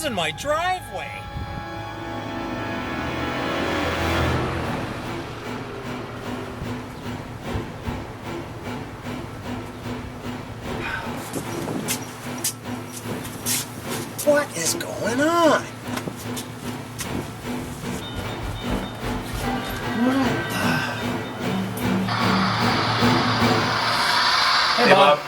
cars in my driveway. What is going on? Hey, Bob.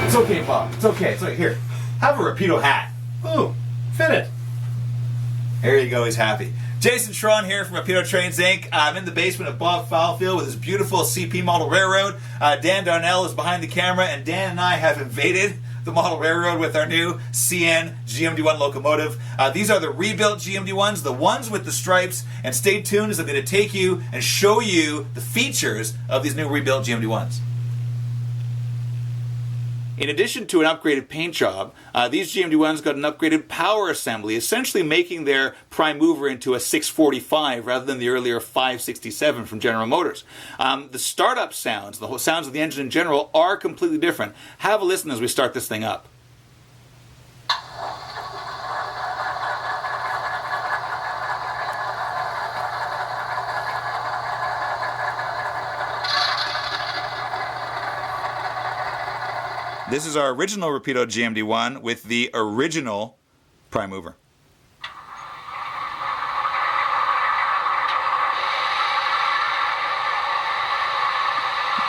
It's okay, Bob. It's okay. It's okay. Here, have a Rapido hat. Ooh, fit it. There you go. He's happy. Jason Schron here from Rapido Trains Inc. I'm in the basement of Bob Fowlfield with his beautiful CP model railroad. Dan Darnell is behind the camera, and Dan and I have invaded the model railroad with our new CN GMD-1 locomotive. These are the rebuilt GMD-1s, the ones with the stripes. And stay tuned as I'm going to take you and show you the features of these new rebuilt GMD-1s. In addition to an upgraded paint job, these GMD-1s got an upgraded power assembly, essentially making their prime mover into a 645 rather than the earlier 567 from General Motors. The startup sounds, the sounds of the engine in general, are completely different. Have a listen as we start this thing up. This is our original Rapido GMD-1 with the original prime mover.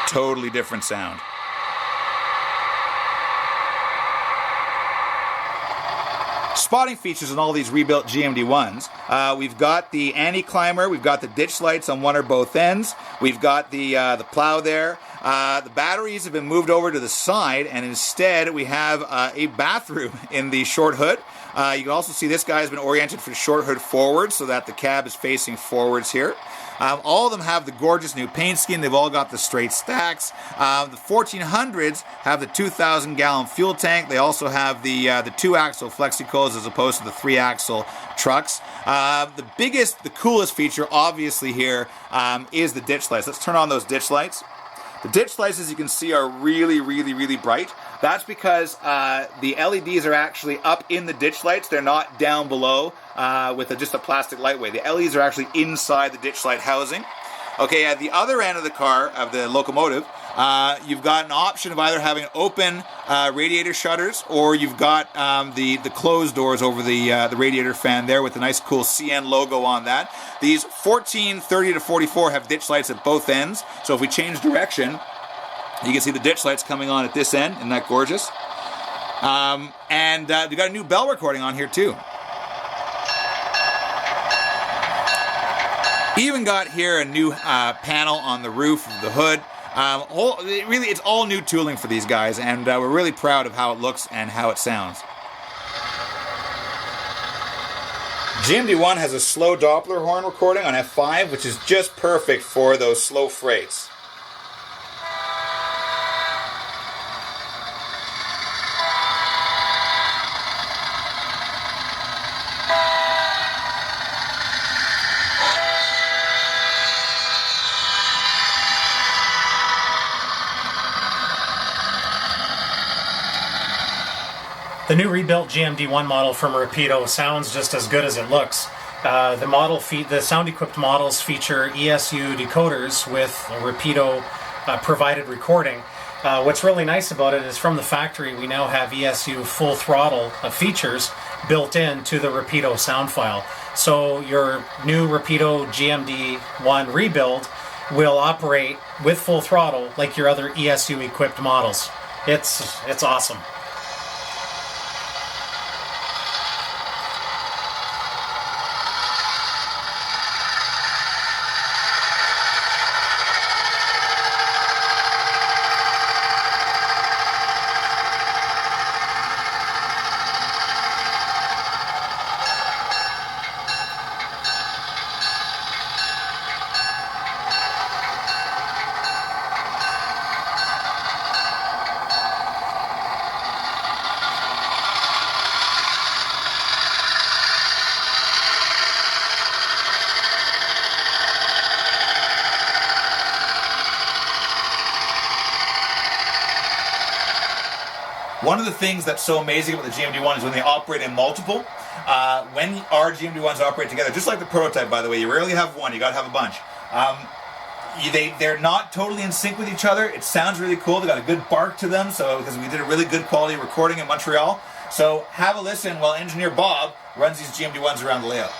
Totally different sound. Spotting features on all these rebuilt GMD-1s. We've got the anti-climber, we've got the ditch lights on one or both ends, we've got the plow there. The batteries have been moved over to the side, and instead we have a bathroom in the short hood. You can also see this guy has been oriented for short hood forward so that the cab is facing forwards here. All of them have the gorgeous new paint scheme. They've all got the straight stacks. The 1400s have the 2,000-gallon fuel tank. They also have the 2-axle flexi-coils as opposed to the 3-axle trucks. The coolest feature, obviously, here is the ditch lights. Let's turn on those ditch lights. The ditch lights, as you can see, are really, really, really bright. That's because the LEDs are actually up in the ditch lights. They're not down below with just a plastic lightweight. The LEDs are actually inside the ditch light housing. Okay, at the other end of the car, of the locomotive, you've got an option of either having open radiator shutters, or you've got the closed doors over the radiator fan there with the nice cool CN logo on that. These 14, 30 to 44 have ditch lights at both ends, so if we change direction, you can see the ditch lights coming on at this end. Isn't that gorgeous? And we've got a new bell recording on here too. Even got here a new panel on the roof of the hood. It's all new tooling for these guys, and we're really proud of how it looks and how it sounds. GMD-1 has a slow Doppler horn recording on F5, which is just perfect for those slow freights. The new rebuilt GMD-1 model from Rapido sounds just as good as it looks. The sound-equipped models feature ESU decoders with Rapido provided recording. What's really nice about it is from the factory we now have ESU full throttle features built into the Rapido sound file. So your new Rapido GMD-1 rebuild will operate with full throttle like your other ESU equipped models. It's awesome. One of the things that's so amazing about the GMD-1 is when they operate in multiple. When our GMD-1s operate together, just like the prototype, by the way, you rarely have one, you gotta have a bunch. They're not totally in sync with each other. It sounds really cool. They got a good bark to them, so because we did a really good quality recording in Montreal. So have a listen while engineer Bob runs these GMD-1s around the layout.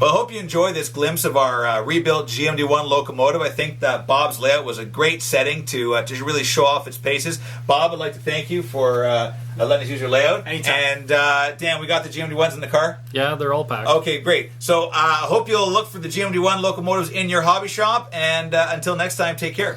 Well, I hope you enjoy this glimpse of our rebuilt GMD-1 locomotive. I think that Bob's layout was a great setting to really show off its paces. Bob, I'd like to thank you for letting us use your layout. Anytime. And Dan, we got the GMD-1s in the car? Yeah, they're all packed. Okay, great. So I hope you'll look for the GMD-1 locomotives in your hobby shop. And until next time, take care.